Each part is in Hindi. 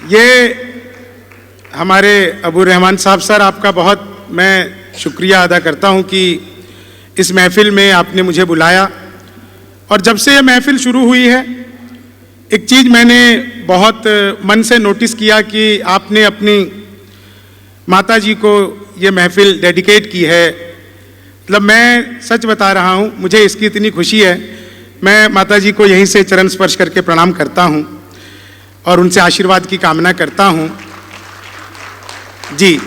ये हमारे अबू रहमान साहब सर, आपका बहुत मैं शुक्रिया अदा करता हूं कि इस महफिल में आपने मुझे बुलाया। और जब से ये महफिल शुरू हुई है, एक चीज़ मैंने बहुत मन से नोटिस किया कि आपने अपनी माता जी को ये महफिल डेडिकेट की है। मतलब मैं सच बता रहा हूँ, मुझे इसकी इतनी खुशी है। मैं माता जी को यहीं से चरण स्पर्श करके प्रणाम करता हूँ और उनसे आशीर्वाद की कामना करता हूँ। जी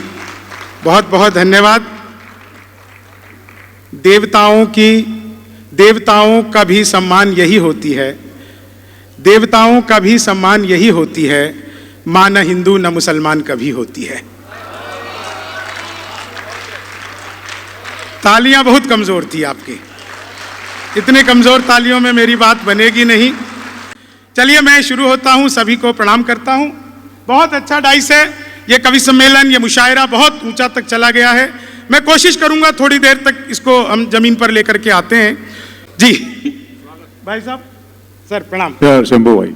बहुत बहुत धन्यवाद। देवताओं का भी सम्मान यही होती है, देवताओं का भी सम्मान यही होती है, माँ न हिंदू न मुसलमान कभी होती है। तालियां बहुत कमजोर थी आपकी, इतने कमजोर तालियों में मेरी बात बनेगी नहीं। चलिए मैं शुरू होता हूं, सभी को प्रणाम करता हूं। बहुत अच्छा डाइस है ये कवि सम्मेलन, ये मुशायरा बहुत ऊंचा तक चला गया है। मैं कोशिश करूंगा थोड़ी देर तक इसको हम जमीन पर लेकर के आते हैं। जी भाई साहब, सर प्रणाम। शंभू भाई,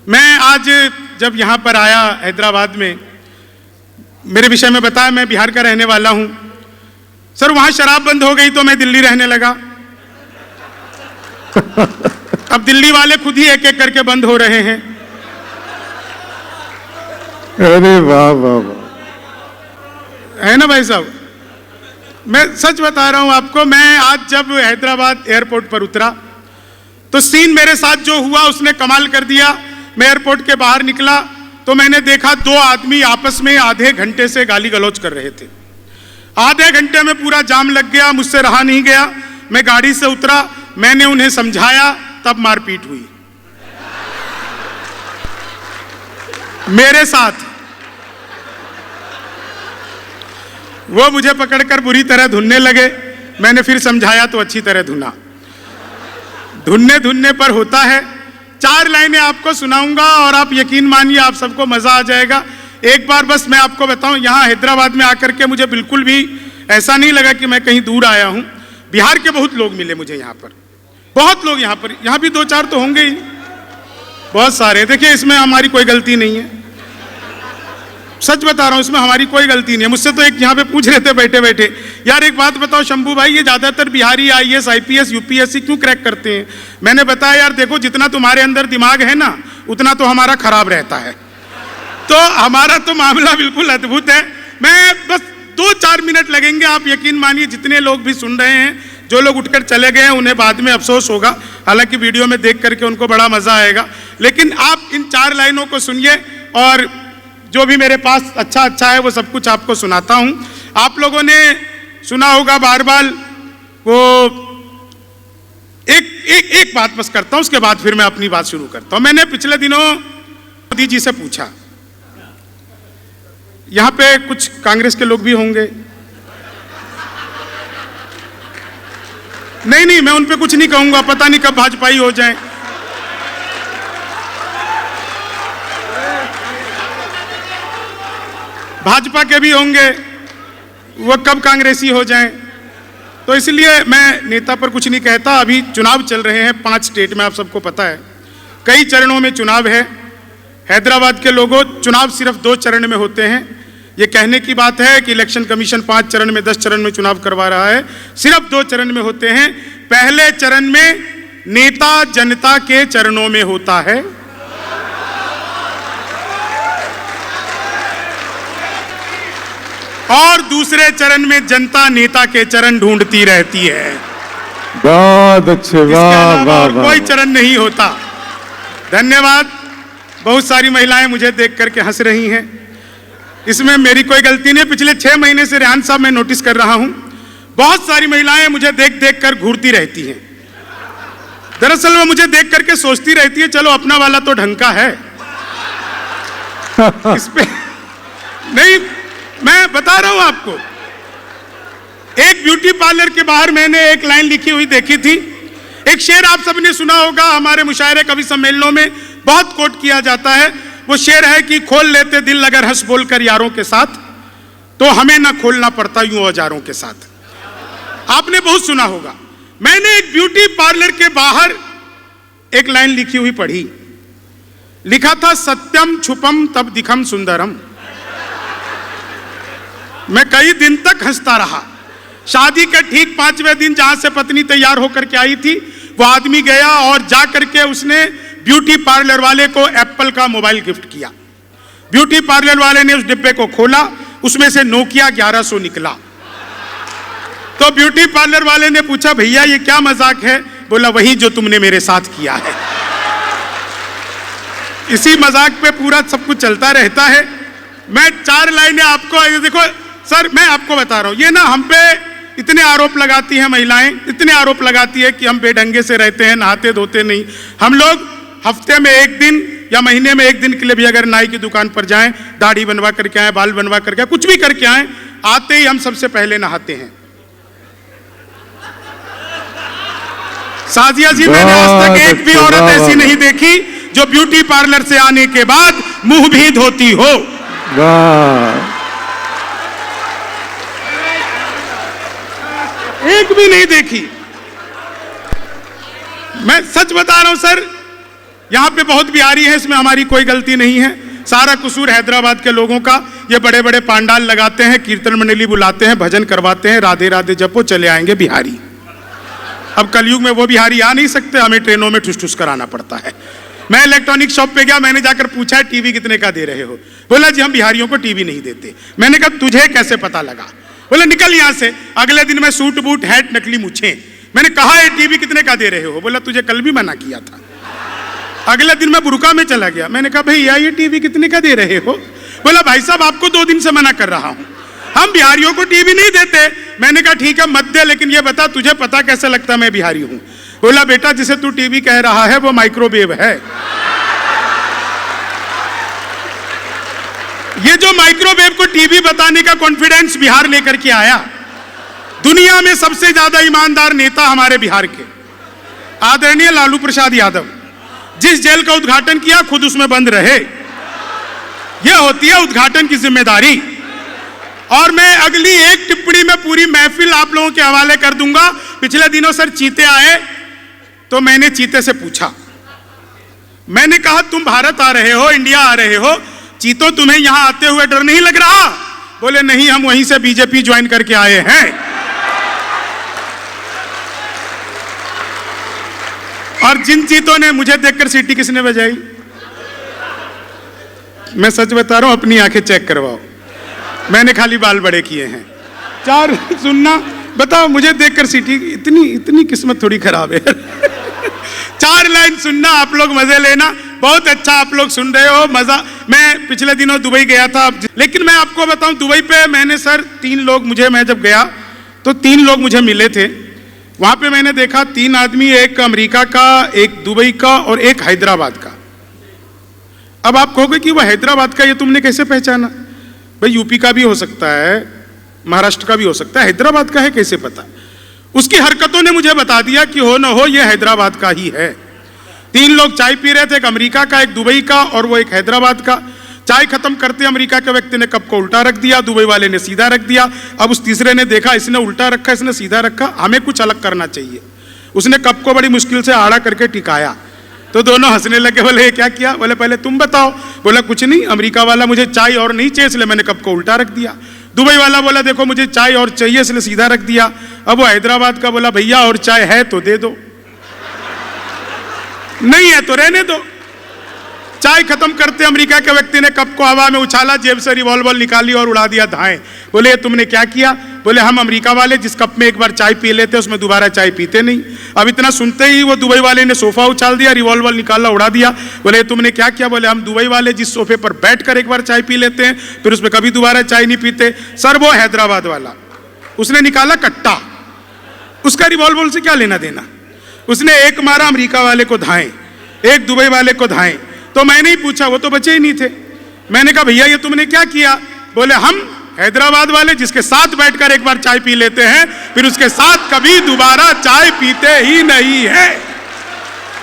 मैं आज जब यहाँ पर आया हैदराबाद में, मेरे विषय में बताया मैं बिहार का रहने वाला हूँ। सर वहाँ शराब बंद हो गई तो मैं दिल्ली रहने लगा। अब दिल्ली वाले खुद ही एक एक करके बंद हो रहे हैं। अरे वाह वाह वाह, है ना भाई साहब? मैं सच बता रहा हूँ आपको। मैं आज जब हैदराबाद एयरपोर्ट पर उतरा तो सीन मेरे साथ जो हुआ उसने कमाल कर दिया। मैं एयरपोर्ट के बाहर निकला तो मैंने देखा दो आदमी आपस में आधे घंटे से गाली गलौज कर रहे थे। आधे घंटे में पूरा जाम लग गया, मुझसे रहा नहीं गया। मैं गाड़ी से उतरा, मैंने उन्हें समझाया, तब मारपीट हुई मेरे साथ। वो मुझे पकड़कर बुरी तरह धुनने लगे। मैंने फिर समझाया तो अच्छी तरह धुना। धुनने पर होता है। 4 लाइनें आपको सुनाऊंगा और आप यकीन मानिए आप सबको मजा आ जाएगा। एक बार बस मैं आपको बताऊं, यहाँ हैदराबाद में आकर के मुझे बिल्कुल भी ऐसा नहीं लगा कि मैं कहीं दूर आया हूं। बिहार के बहुत लोग मिले मुझे यहाँ पर, बहुत लोग यहाँ भी 2-4 तो होंगे ही, बहुत सारे। देखिए इसमें हमारी कोई गलती नहीं है, सच बता रहा हूं, इसमें हमारी कोई गलती नहीं है। मुझसे तो एक यहाँ पे पूछ रहे थे बैठे बैठे, यार एक बात बताओ शंभू भाई, ये ज्यादातर बिहारी IAS IPS UPSC क्यों क्रैक करते हैं? मैंने बताया यार देखो, जितना तुम्हारे अंदर दिमाग है ना उतना तो हमारा खराब रहता है। तो हमारा तो मामला बिल्कुल अद्भुत है। मैं बस 2-4 मिनट लगेंगे, आप यकीन मानिए जितने लोग भी सुन रहे हैं, जो लोग उठकर चले गए हैं उन्हें बाद में अफसोस होगा, हालांकि वीडियो में देख करके उनको बड़ा मजा आएगा। लेकिन आप इन 4 लाइनों को सुनिए और जो भी मेरे पास अच्छा है वो सब कुछ आपको सुनाता हूं। आप लोगों ने सुना होगा बार बार वो एक बात बस करता हूं, उसके बाद फिर मैं अपनी बात शुरू करता हूं। मैंने पिछले दिनों मोदी जी से पूछा, यहां पे कुछ कांग्रेस के लोग भी होंगे। नहीं मैं उन पे कुछ नहीं कहूंगा, पता नहीं कब भाजपाई हो जाएं। भाजपा के भी होंगे, वो कब कांग्रेसी हो जाएं। तो इसलिए मैं नेता पर कुछ नहीं कहता। अभी चुनाव चल रहे हैं 5 स्टेट में, आप सबको पता है, कई चरणों में चुनाव है। हैदराबाद के लोगों, चुनाव सिर्फ 2 चरण में होते हैं। ये कहने की बात है कि इलेक्शन कमीशन 5 चरण में 10 चरण में चुनाव करवा रहा है, सिर्फ 2 चरण में होते हैं। पहले चरण में नेता जनता के चरणों में होता है, और दूसरे चरण में जनता नेता के चरण ढूंढती रहती है। बहुत अच्छे, वाह वाह वाह, कोई चरण नहीं होता। धन्यवाद। बहुत सारी महिलाएं मुझे देख करके हंस रही हैं, इसमें मेरी कोई गलती नहीं। पिछले 6 महीने से रेहान साहब मैं नोटिस कर रहा हूं, बहुत सारी महिलाएं मुझे देख कर घूरती रहती हैं। दरअसल वो मुझे देख करके सोचती रहती है चलो अपना वाला तो ढंग का है। इस पे नहीं, मैं बता रहा हूं आपको, एक ब्यूटी पार्लर के बाहर मैंने एक लाइन लिखी हुई देखी थी। एक शेर आप सबने सुना होगा, हमारे मुशायरे कवि सम्मेलनों में बहुत कोट किया जाता है। वो शेर है कि खोल लेते दिल अगर हंस बोलकर यारों के साथ, तो हमें ना खोलना पड़ता यूं औजारों के साथ। आपने बहुत सुना होगा। मैंने एक ब्यूटी पार्लर के बाहर एक लाइन लिखी हुई पढ़ी, लिखा था सत्यम छुपम तब दिखम सुंदरम। मैं कई दिन तक हंसता रहा। शादी के ठीक 5वें दिन जहां से पत्नी तैयार होकर के आई थी, वो आदमी गया और जा करके उसने ब्यूटी पार्लर वाले को एप्पल का मोबाइल गिफ्ट किया। ब्यूटी पार्लर वाले ने उस डिब्बे को खोला, उसमें से नोकिया 1100 निकला। तो ब्यूटी पार्लर वाले ने पूछा, भैया ये क्या मजाक है? बोला, वही जो तुमने मेरे साथ किया है। इसी मजाक पे पूरा सब कुछ चलता रहता है। मैं 4 लाइनें आपको, देखो सर, मैं आपको बता रहा हूं, ये ना हम पे इतने आरोप लगाती हैं महिलाएं, इतने आरोप लगाती है कि हम बेढंगे से रहते हैं, नहाते धोते नहीं। हम लोग हफ्ते में 1 दिन या महीने में 1 दिन के लिए भी अगर नाई की दुकान पर जाएं, दाढ़ी बनवा करके आए, बाल बनवा करके आए, कुछ भी करके आए, आते ही हम सबसे पहले नहाते हैं। साजिया जी, मैंने आज तक एक भी औरत ऐसी नहीं देखी जो ब्यूटी पार्लर से आने के बाद मुंह भी धोती हो। एक भी नहीं देखी। मैं सच बता रहा हूं सर, यहां पे बहुत बिहारी है, इसमें हमारी कोई गलती नहीं है। सारा कसूर हैदराबाद के लोगों का। ये बड़े बड़े पांडाल लगाते हैं, कीर्तन मंडली बुलाते हैं, भजन करवाते हैं, राधे राधे जपो, चले आएंगे बिहारी। अब कलयुग में वो बिहारी आ नहीं सकते, हमें ट्रेनों में ठुस ठुस कराना पड़ता है। मैं इलेक्ट्रॉनिक शॉप पे गया, मैंने जाकर पूछा, टीवी कितने का दे रहे हो? बोला, जी हम बिहारियों को टीवी नहीं देते। मैंने कहा, तुझे कैसे पता लगा? बोले, निकल यहां से। अगले दिन मैं सूट बूट हैट नकली मूछें। मैंने कहा, ये टीवी कितने का दे रहे हो? बोला, तुझे कल भी मना किया था। अगले दिन मैं बुर्का में चला गया। मैंने कहा, भैया ये टीवी कितने का दे रहे हो? बोला, भाई साहब आपको 2 दिन से मना कर रहा हूं, हम बिहारियों को टीवी नहीं देते। मैंने कहा, ठीक है मत दे, लेकिन ये बता तुझे पता कैसे लगता मैं बिहारी हूं? बोला, बेटा जिसे तू टीवी कह रहा है वो माइक्रोवेव है। ये जो माइक्रोवेव को टीवी बताने का कॉन्फिडेंस बिहार लेकर के आया। दुनिया में सबसे ज्यादा ईमानदार नेता हमारे बिहार के आदरणीय लालू प्रसाद यादव, जिस जेल का उद्घाटन किया खुद उसमें बंद रहे। यह होती है उद्घाटन की जिम्मेदारी। और मैं अगली एक टिप्पणी में पूरी महफिल आप लोगों के हवाले कर दूंगा। पिछले दिनों सर चीते आए, तो मैंने चीते से पूछा, मैंने कहा तुम भारत आ रहे हो, इंडिया आ रहे हो, चीतों तुम्हें यहां आते हुए डर नहीं लग रहा? बोले, नहीं हम वहीं से बीजेपी ज्वाइन करके आए हैं। और जिन चीतों ने मुझे देखकर सीटी किसने बजाई? मैं सच बता रहा हूं, अपनी आंखें चेक करवाओ, मैंने खाली बाल बड़े किए हैं। 4 सुनना, बताओ मुझे देखकर सीटी, इतनी किस्मत थोड़ी खराब है। 4 लाइन सुनना, आप लोग मजे लेना। बहुत अच्छा आप लोग सुन रहे हो, मजा। मैं पिछले दिनों दुबई गया था, लेकिन मैं आपको बताऊं, दुबई पे मैंने सर 3 लोग, मैं जब गया तो 3 लोग मुझे मिले थे। वहां पे मैंने देखा 3 आदमी, एक अमेरिका का, एक दुबई का और एक हैदराबाद का। अब आप कहोगे कि वह हैदराबाद का, ये तुमने कैसे पहचाना? भाई यूपी का भी हो सकता है, महाराष्ट्र का भी हो सकता है, हैदराबाद का है कैसे पता? उसकी हरकतों ने मुझे बता दिया कि हो ना हो ये हैदराबाद का ही है। 3 लोग चाय पी रहे थे, एक अमेरिका का, एक दुबई का और वो एक हैदराबाद का। चाय खत्म करते अमेरिका के व्यक्ति ने कप को उल्टा रख दिया, दुबई वाले ने सीधा रख दिया। अब उस तीसरे ने देखा इसने उल्टा रखा, इसने सीधा रखा, हमें कुछ अलग करना चाहिए। उसने कप को बड़ी मुश्किल से आड़ा करके टिकाया, तो दोनों हंसने लगे। बोले, ये क्या किया? बोले, पहले तुम बताओ। बोला, कुछ नहीं, अमेरिका वाला मुझे चाय और नहीं चाहिए इसलिए मैंने कप को उल्टा रख दिया। दुबई वाला बोला, देखो मुझे चाय और चाहिए इसलिए सीधा रख दिया। अब वो हैदराबाद का बोला, भैया और चाय है तो दे दो, नहीं है तो रहने दो। चाय खत्म करते अमेरिका के व्यक्ति ने कप को हवा में उछाला, जेब से रिवॉल्वर निकाली और उड़ा दिया धाएं। बोले, तुमने क्या किया? बोले, हम अमेरिका वाले जिस कप में एक बार चाय पी लेते उसमें दोबारा चाय पीते नहीं। अब इतना सुनते ही वो दुबई वाले ने सोफा उछाल दिया, रिवॉल्वर निकाला, उड़ा दिया। बोले, तुमने क्या किया? बोले, हम दुबई वाले जिस सोफे पर बैठकर एक बार चाय पी लेते हैं फिर उसमें कभी दोबारा चाय नहीं पीते। सर वो हैदराबाद वाला, उसने निकाला कट्टा, उसका रिवॉल्वर से क्या लेना देना? उसने एक मारा अमेरिका वाले को धाएं, एक दुबई वाले को धाएं। तो मैंने ही पूछा, वो तो बचे ही नहीं थे। मैंने कहा, भैया ये तुमने क्या किया? बोले, हम हैदराबाद वाले जिसके साथ बैठकर एक बार चाय पी लेते हैं फिर उसके साथ कभी दोबारा चाय पीते ही नहीं है।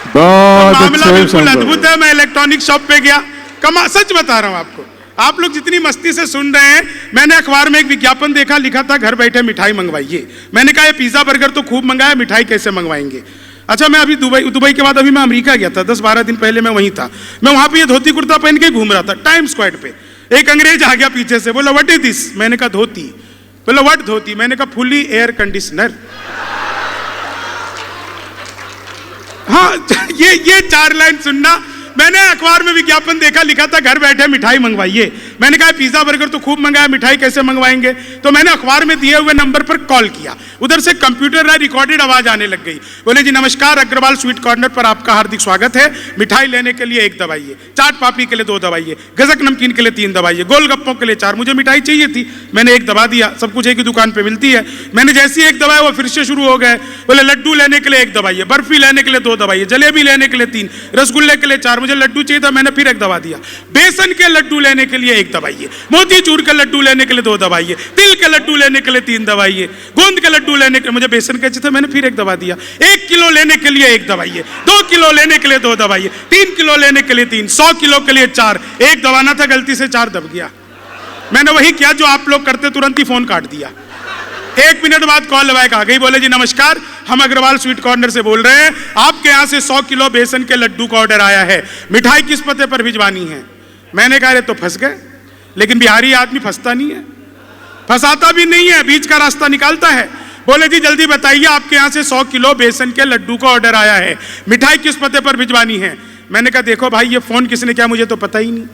तो मामला बिल्कुल अद्भुत है। मैं इलेक्ट्रॉनिक शॉप पे गया, सच बता रहा हूं आपको, आप लोग जितनी मस्ती से सुन रहे हैं, मैंने अखबार में एक विज्ञापन देखा, लिखा था घर बैठे मिठाई मंगवाइए। मैंने कहा, ये पिज्जा बर्गर तो खूब मंगाया, मिठाई कैसे मंगवाएंगे? अच्छा, मैं अभी दुबई के बाद अभी मैं अमेरिका गया था, 10-12 दिन पहले मैं वहीं था। मैं वहां पे ये धोती कुर्ता पहन के घूम रहा था टाइम स्क्वायर पे। एक अंग्रेज आ गया पीछे से, बोला व्हाट इज दिस? मैंने कहा धोती। बोला व्हाट धोती? मैंने कहा फुली एयर कंडीशनर। हाँ, ये 4 लाइन सुनना। मैंने अखबार में विज्ञापन देखा, लिखा था घर बैठे मिठाई मंगवाइए। मैंने कहा पिज्जा बर्गर तो खूब मंगाया, मिठाई कैसे मंगवाएंगे? तो मैंने अखबार में दिए हुए नंबर पर कॉल किया। उधर से कंप्यूटर रिकॉर्डेड आवाज आने लग गई। बोले जी नमस्कार, अग्रवाल स्वीट कॉर्नर पर आपका हार्दिक स्वागत है। मिठाई लेने के लिए 1 दबाइए, चाट पापड़ी के लिए 2 दबाइए, गजक नमकीन के लिए 3 दबाइए, गोलगप्पों के लिए 4। मुझे मिठाई चाहिए थी, मैंने 1 दबा दिया। सब कुछ एक ही दुकान पर मिलती है। मैंने जैसे ही 1 दबाया वो फिर से शुरू हो गए। बोले लड्डू लेने के लिए 1 दबाइए, बर्फी लेने के लिए 2 दबाइए, जलेबी लेने के लिए 3, रसगुल्ले के लिए 4। मुझे लड्डू चाहिए था, मैंने फिर 1 दबा दिया। बेसन के लड्डू लेने के लिए 1 दबाइए, मोतीचूर के लड्डू लेने के लिए 2 दबाइए, तिल के लड्डू लेने के लिए 3 दबाइए, गोंद के लड्डू लेने के लिए, मुझे बेसन के चाहिए था, मैंने फिर 1 दबा दिया। 1 किलो लेने के लिए 1 दबाइए, 2 किलो लेने के लिए 2 दबाइए, 3 किलो लेने के लिए 3, 100 किलो के लिए 4। 1 दबाना था, गलती से 4 दब गया। मैंने वही किया जो आप लोग करते, तुरंत ही फोन काट दिया। 1 मिनट बाद कॉल लगा गई। बोले जी नमस्कार, हम अग्रवाल स्वीट कॉर्नर से बोल रहे हैं, आपके यहाँ से 100 किलो बेसन के लड्डू का ऑर्डर आया है, मिठाई किस पते पर भिजवानी है? मैंने कहा तो फंस गए। लेकिन बिहारी आदमी फंसता नहीं है, फंसाता भी नहीं है, बीच का रास्ता निकालता है। बोले जी जल्दी बताइए, आपके यहाँ से 100 किलो बेसन के लड्डू का ऑर्डर आया है, मिठाई किस पते पर भिजवानी है? मैंने कहा देखो भाई, ये फोन किसने किया मुझे तो पता ही नहीं।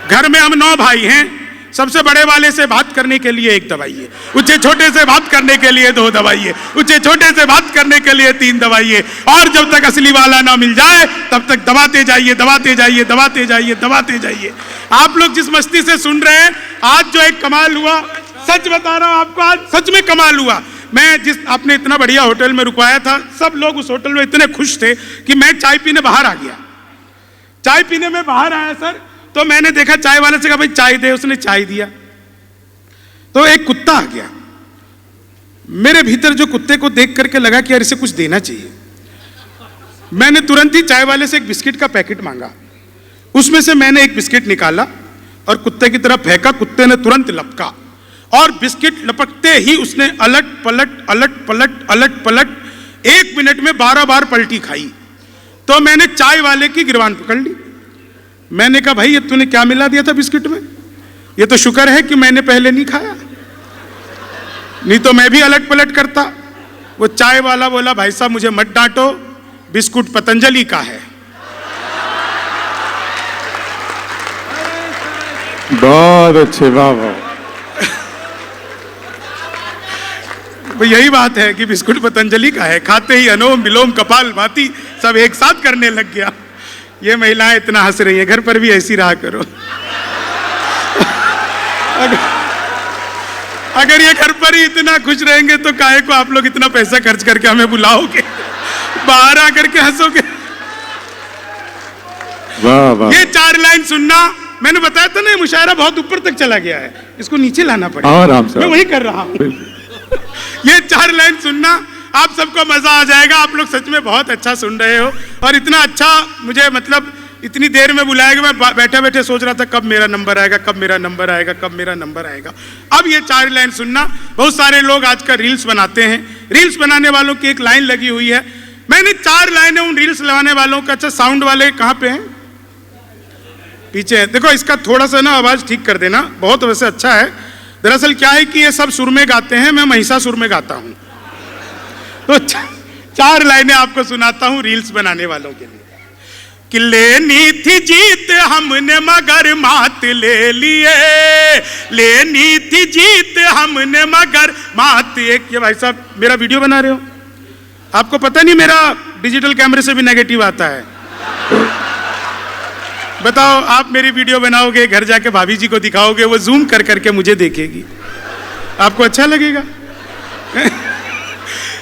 घर में हम 9 भाई हैं, सबसे बड़े वाले से बात करने के लिए 1 दबाइए, उससे छोटे से बात करने के लिए 2 दबाइए, उससे छोटे से बात करने के लिए 3 दबाइए, और जब तक असली वाला ना मिल जाए तब तक दबाते जाइए, दबाते जाइए, दबाते जाइए, दबाते जाइए। आप लोग जिस मस्ती से सुन रहे हैं, आज जो एक कमाल हुआ, सच बता रहा हूं आपको, आज सच में कमाल हुआ। मैं जिस आपने इतना बढ़िया होटल में रुकवाया था, सब लोग उस होटल में इतने खुश थे कि मैं चाय पीने बाहर आ गया। चाय पीने में बाहर आया सर, तो मैंने देखा चाय वाले से कहा भाई चाय दे, उसने चाय दिया। तो एक कुत्ता आ गया मेरे भीतर, जो कुत्ते को देख करके लगा कि यार इसे कुछ देना चाहिए। मैंने तुरंत ही चाय वाले से एक बिस्किट का पैकेट मांगा, उसमें से मैंने एक बिस्किट निकाला और कुत्ते की तरफ फेंका। कुत्ते ने तुरंत लपका, और बिस्किट लपकते ही उसने अलट पलट अलट पलट अलट पलट 1 मिनट में 12 बार पलटी खाई। तो मैंने चाय वाले की गिरबान पकड़ ली। मैंने कहा भाई ये तूने क्या मिला दिया था बिस्किट में? ये तो शुक्र है कि मैंने पहले नहीं खाया, नहीं तो मैं भी अलट पलट करता। वो चाय वाला बोला भाई साहब मुझे मत डांटो, बिस्कुट पतंजलि का है। बहुत अच्छे, वाह वाह। यही बात है कि बिस्कुट पतंजलि का है। खाते ही अनुलोम विलोम कपाल भाती सब एक साथ करने लग गया। ये महिलाएं इतना हंस रही हैं, घर पर भी ऐसी रहा करो। अगर ये घर पर ही इतना खुश रहेंगे तो काहे को आप लोग इतना पैसा खर्च करके हमें बुलाओगे, बाहर आकर के हंसोगे। वाह वाह। ये 4 लाइन सुनना, मैंने बताया था ना, मुशायरा बहुत ऊपर तक चला गया है, इसको नीचे लाना पड़ेगा। आराम से, मैं वही कर रहा हूं। ये 4 लाइन सुनना, आप सबको मजा आ जाएगा। आप लोग सच में बहुत अच्छा सुन रहे हो, और इतना अच्छा मुझे मतलब इतनी देर में बुलाएगा। मैं बैठे बैठे सोच रहा था कब मेरा नंबर आएगा, कब मेरा नंबर आएगा, कब मेरा नंबर आएगा। अब ये 4 लाइन सुनना। बहुत सारे लोग आजकल रील्स बनाते हैं, रील्स बनाने वालों की एक लाइन लगी हुई है। मैंने 4 लाइनें उन रील्स लगाने वालों का, अच्छा साउंड वाले कहाँ पे हैं? पीछे है, देखो इसका थोड़ा सा ना आवाज ठीक कर देना, बहुत वैसे अच्छा है। दरअसल क्या है कि ये सब सुर में गाते हैं, मैं महिषासुर में गाता हूं। तो 4 लाइनें आपको सुनाता हूं रील्स बनाने वालों के लिए। कि लेनी थी जीत हमने मगर मात ले लिए, लेनी थी जीत हमने मगर मात। एक ये भाई साहब मेरा वीडियो बना रहे हो, आपको पता नहीं मेरा डिजिटल कैमरे से भी नेगेटिव आता है। बताओ, आप मेरी वीडियो बनाओगे, घर जाके भाभी जी को दिखाओगे, वो जूम कर करके मुझे देखेगी, आपको अच्छा लगेगा?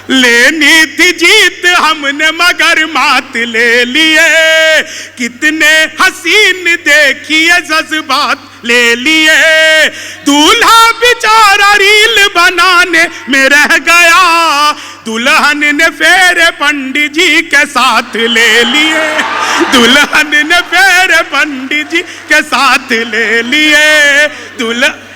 लेनी थी जीत हमने मगर मात ले लिए, कितने हसीन देखिए जज्बात ले लिए। दूल्हा बेचारा रील बनाने में रह गया, दुल्हन ने फेरे पंडित जी के साथ ले लिए, दुल्हन ने फेरे पंडित जी के साथ ले लिए।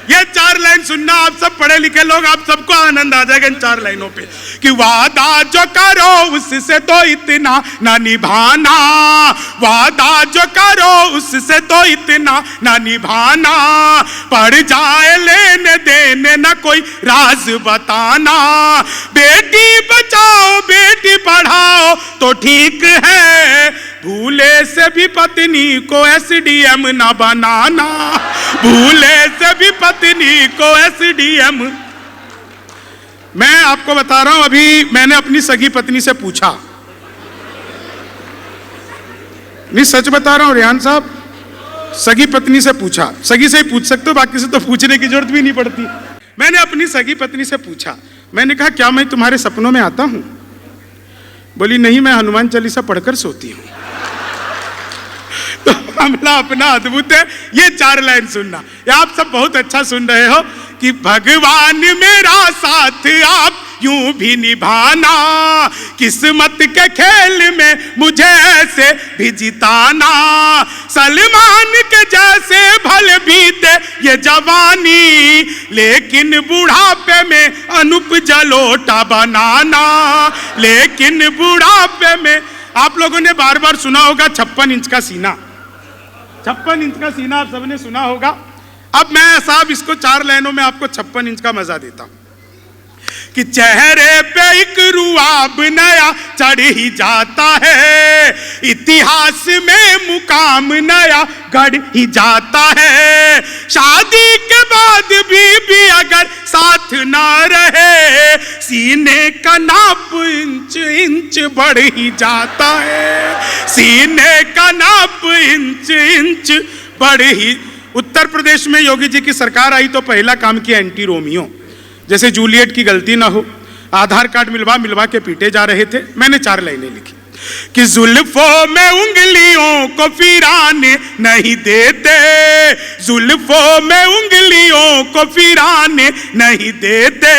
ये 4 लाइन सुनना, आप सब पढ़े लिखे लोग, आप सबको आनंद आ जाएगा इन 4 लाइनों पे। कि वादा जो करो उससे तो इतना ना निभाना, वादा जो करो उससे तो इतना ना निभाना, पड़ जाए लेने देने ना कोई राज बताना, बेटी बचाओ बेटी पढ़ाओ तो ठीक है, भूले से भी पत्नी को एसडीएम ना बनाना, भूले से भी पत्नी को एसडीएम। मैं आपको बता रहा हूं, अभी मैंने अपनी सगी पत्नी से पूछा, नहीं सच बता रहा हूं रेहान साहब, सगी पत्नी से पूछा, सगी से ही पूछ सकते हो, बाकी से तो पूछने की जरूरत भी नहीं पड़ती। मैंने अपनी सगी पत्नी से पूछा, मैंने कहा क्या मैं तुम्हारे सपनों में आता हूं? बोली नहीं, मैं हनुमान चालीसा पढ़कर सोती हूं। तो मामला अपना अद्भुत है। ये 4 लाइन सुनना, ये आप सब बहुत अच्छा सुन रहे हो कि भगवान मेरा साथ आप यूं भी निभाना, किस्मत के खेल में मुझे ऐसे भी जिताना, सलमान के जैसे भले बीते ये जवानी, लेकिन बुढ़ापे में अनूप जलोटा बनाना, लेकिन बुढ़ापे में। आप लोगों ने बार बार सुना होगा 56 इंच का सीना, 56 इंच का सीना आप सबने सुना होगा। अब मैं साहब इसको 4 लाइनों में आपको 56 इंच का मजा देता हूं कि चेहरे पे एक रुआब नया चढ़ ही जाता है, इतिहास में मुकाम नया गढ़ ही जाता है, शादी के बाद भी अगर साथ ना रहे, सीने का नाप इंच इंच बढ़ ही जाता है, सीने का नाप इंच इंच बढ़ ही। उत्तर प्रदेश में योगी जी की सरकार आई तो पहला काम किया एंटी रोमियो, जैसे जूलियट की गलती ना हो, आधार कार्ड मिलवा के पीटे जा रहे थे। मैंने 4 लाइनें लिखी कि जुल्फों में उंगलियों को फिराने नहीं देते, जुल्फों में उंगलियों को फिराने नहीं देते,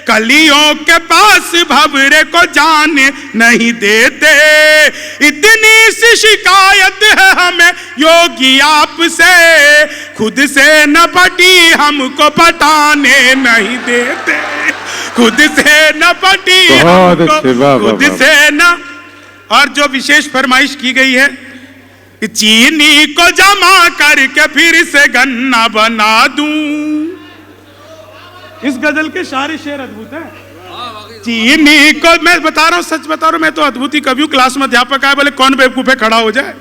कलियों के पास भंवरे को जाने नहीं देते, इतनी सी शिकायत है हमें योगी आपसे, खुद से न पटी हमको पटाने नहीं देते, खुद से न पटी हमको, खुद से न। और जो विशेष फरमाइश की गई है कि चीनी को जमा करके फिर से गन्ना बना दूं। इस गजल के सारे शेर अद्भुत है। चीनी को, मैं बता रहा हूं, सच बता रहा हूं, मैं तो अद्भुत ही कवि हूं। क्लास में अध्यापक आए, बोले कौन बेवकूफ है खड़ा हो जाए,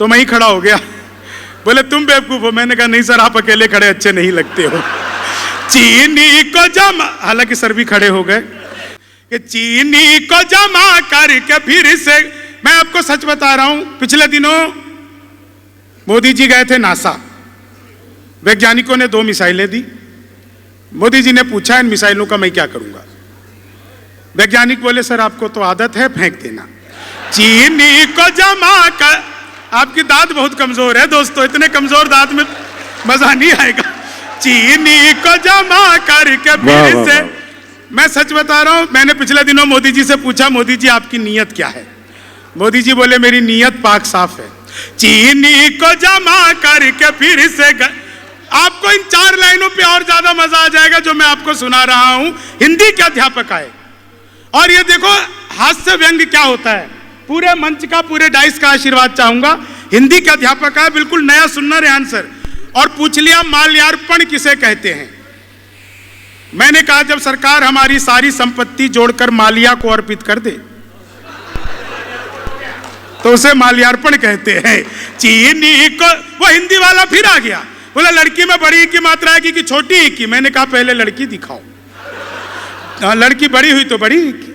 तो मैं ही खड़ा हो गया। बोले तुम बेवकूफ हो, मैंने कहा नहीं सर आप अकेले खड़े अच्छे नहीं लगते हो। चीनी को जमा, हालांकि सर भी खड़े हो गए, कि चीनी को जमा करके फिर से। मैं आपको सच बता रहा हूं, पिछले दिनों मोदी जी गए थे नासा, वैज्ञानिकों ने 2 मिसाइलें दी। मोदी जी ने पूछा इन मिसाइलों का मैं क्या करूंगा? वैज्ञानिक बोले सर आपको तो आदत है फेंक देना। चीनी को जमा कर, आपकी दांत बहुत कमजोर है दोस्तों, इतने कमजोर दांत में मजा नहीं आएगा। चीनी को जमा करके फिर से। मैं सच बता रहा हूं, मैंने पिछले दिनों मोदी जी से पूछा मोदी जी आपकी नीयत क्या है? मोदी जी बोले मेरी नीयत पाक साफ है। चीनी को जमा करके फिर से आपको इन 4 लाइनों पे और ज्यादा मजा आ जाएगा जो मैं आपको सुना रहा हूं। हिंदी के अध्यापक आए और ये देखो हास्य व्यंग क्या होता है, पूरे मंच का, पूरे डाइस का आशीर्वाद चाहूंगा। हिंदी के अध्यापक आए, बिल्कुल नया सुनना रे आंसर, और पूछ लिया माल्यार्पण किसे कहते हैं? मैंने कहा जब सरकार हमारी सारी संपत्ति जोड़कर मालिया को अर्पित कर दे तो उसे माल्यार्पण कहते हैं। चीनी को, वो हिंदी वाला फिर आ गया, बोला लड़की में बड़ी की मात्रा है कि छोटी की? मैंने कहा पहले लड़की दिखाओ। लड़की बड़ी हुई तो बड़ी की,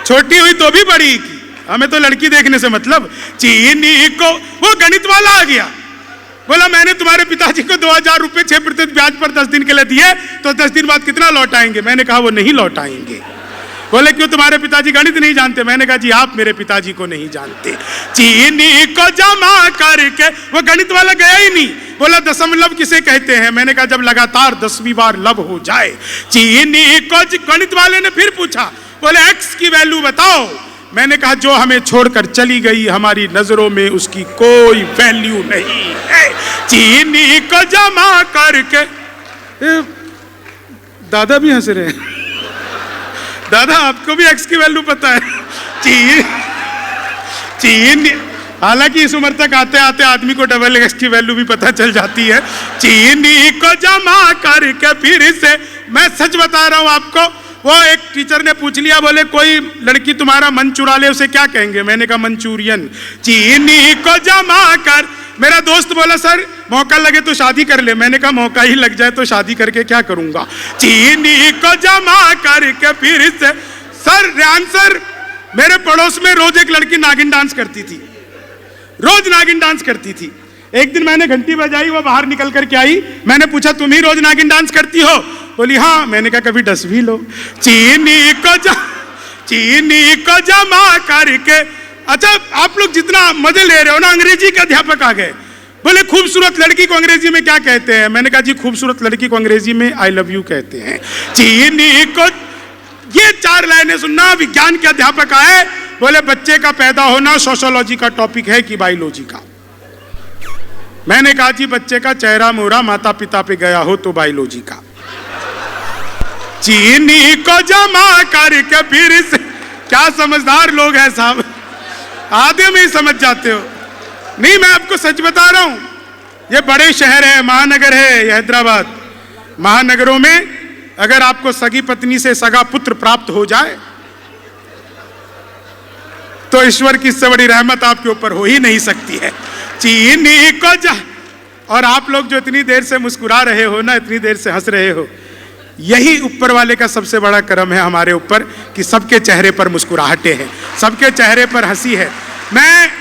छोटी हुई तो भी बड़ी की, हमें तो लड़की देखने से मतलब। चीनी को, वो गणित वाला आ गया, बोला मैंने तुम्हारे पिताजी को 2000 रुपए 6% ब्याज पर 10 दिन के लिए दिए, तो 10 दिन बाद कितना लौटाएंगे? मैंने कहा वो नहीं लौटाएंगे। बोले क्यों, तुम्हारे पिताजी गणित नहीं जानते? मैंने कहा जी आप मेरे पिताजी को नहीं जानते। चीनी को जमा करके, वो गणित वाला गया ही नहीं, बोला दशमलव किसे कहते हैं? मैंने कहा जब लगातार 10वीं बार लब हो जाए। चीनी को, गणित वाले ने फिर पूछा, बोले x की वैल्यू बताओ। मैंने कहा जो हमें छोड़कर चली गई हमारी नजरों में उसकी कोई वैल्यू नहीं है। चीनी को जमा करके दादा भी हंस रहे हैं। दादा आपको भी एक्स की वैल्यू पता है? चीन हालांकि इस उम्र तक आते आते आदमी को डबल एक्स की वैल्यू भी पता चल जाती है। चीनी को जमा करके फिर से, मैं सच बता रहा हूं आपको, वो एक टीचर ने पूछ लिया, बोले कोई लड़की तुम्हारा मन चुरा ले उसे क्या कहेंगे? मैंने कहा मंचूरियन। चीनी को जमा कर, मेरा दोस्त बोला सर मौका लगे तो शादी कर ले। मैंने कहा मौका ही लग जाए तो शादी करके क्या करूंगा? चीनी को जमा करके फिर से, सर रेहान सर, मेरे पड़ोस में रोज एक लड़की नागिन डांस करती थी, रोज नागिन डांस करती थी। एक दिन मैंने घंटी बजाई, वो बाहर निकल करके आई, मैंने पूछा तुम ही रोज नागिन डांस करती हो? बोली हाँ। मैंने कहा कभी डस भी लो। चीनी को जमा करके, अच्छा आप लोग जितना मजे ले रहे हो ना, अंग्रेजी के अध्यापक आ गए, बोले खूबसूरत लड़की को अंग्रेजी में क्या कहते हैं? मैंने कहा जी खूबसूरत लड़की को अंग्रेजी में आई लव यू कहते हैं। चीनी को, ये 4 लाइनें सुनना। विज्ञान के अध्यापक आए, बोले बच्चे का पैदा होना सोशियोलॉजी का टॉपिक है कि बायोलॉजी का? मैंने कहा जी बच्चे का चेहरा मोहरा माता पिता पे गया हो तो बायोलॉजी का। चीनी को जमा करके फिर से, क्या समझदार लोग हैं साहब, आधे में ही समझ जाते हो। नहीं मैं आपको सच बता रहा हूं, ये बड़े शहर है, महानगर है ये हैदराबाद। महानगरों में अगर आपको सगी पत्नी से सगा पुत्र प्राप्त हो जाए तो ईश्वर की इससे बड़ी रहमत आपके ऊपर हो ही नहीं सकती है। चीनी को और आप लोग जो इतनी देर से मुस्कुरा रहे हो ना, इतनी देर से हंस रहे हो, यही ऊपर वाले का सबसे बड़ा करम है हमारे ऊपर कि सबके चेहरे पर मुस्कुराहटें हैं, सबके चेहरे पर हंसी है। मैं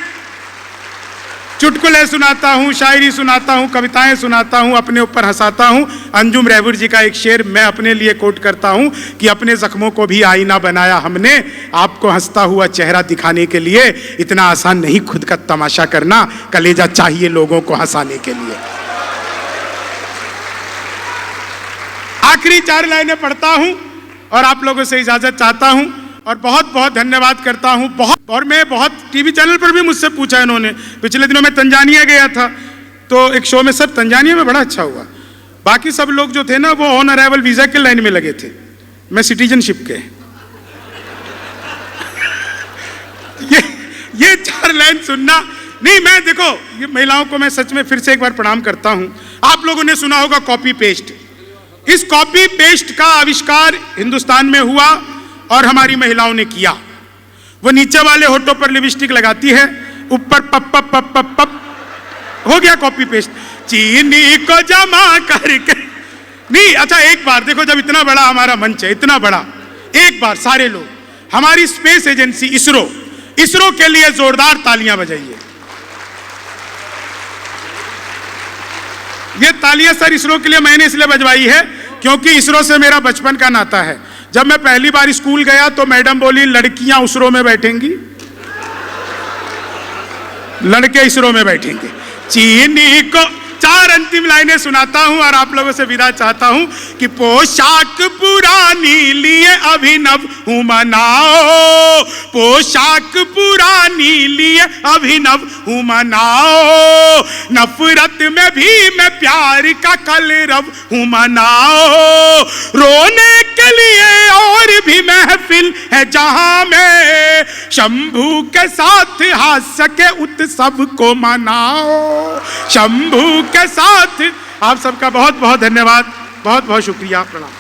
चुटकुले सुनाता हूँ, शायरी सुनाता हूँ, कविताएं सुनाता हूँ, अपने ऊपर हंसाता हूँ। अंजुम रहबर जी का एक शेर मैं अपने लिए कोट करता हूँ कि अपने जख्मों को भी आईना बनाया हमने, आपको हंसता हुआ चेहरा दिखाने के लिए। इतना आसान नहीं खुद का तमाशा करना, कलेजा चाहिए लोगों को हंसाने के लिए। आखिरी 4 लाइनें पढ़ता हूं और आप लोगों से इजाजत चाहता हूं और बहुत बहुत धन्यवाद करता हूं। और मैं बहुत टीवी चैनल पर भी मुझसे पूछा इन्होंने, पिछले दिनों मैं तंजानिया गया था तो एक शो में, सब तंजानिया में बड़ा अच्छा हुआ। बाकी सब लोग जो थे ना वो ऑन अराइवल वीजा के लाइन में लगे थे, मैं सिटीजनशिप के। ये 4 लाइन सुनना नहीं, मैं देखो ये महिलाओं को मैं सच में फिर से एक बार प्रणाम करता हूं। आप लोगों ने सुना होगा कॉपी पेस्ट, इस कॉपी पेस्ट का आविष्कार हिंदुस्तान में हुआ और हमारी महिलाओं ने किया। वो नीचे वाले होठों पर लिपस्टिक लगाती है, ऊपर पप पप पप पप पप, हो गया कॉपी पेस्ट। चीनी को जमा करके, नहीं अच्छा एक बार देखो, जब इतना बड़ा हमारा मंच है, इतना बड़ा, एक बार सारे लोग हमारी स्पेस एजेंसी इसरो के लिए जोरदार तालियां बजाइए। ये तालियां सर इसरो के लिए मैंने इसलिए बजवाई है क्योंकि इसरो से मेरा बचपन का नाता है। जब मैं पहली बार स्कूल गया तो मैडम बोली लड़कियां उसरो में बैठेंगी, लड़के इसरो में बैठेंगे। चीनी को 4 अंतिम लाइनें सुनाता हूं और आप लोगों से विदा चाहता हूं कि पोशाक पुरानी लिए अभिनव हूं मनाओ, पोशाक पुरानी लिए अभिनव हूं मनाओ, नफरत में भी मैं प्यार का कलरव हूं मनाओ, रोने के लिए और भी महफिल है जहां में शंभू के साथ हास्य के उत्सव को मनाओ, शंभू के साथ। आप सबका बहुत बहुत धन्यवाद, बहुत बहुत शुक्रिया, प्रणाम।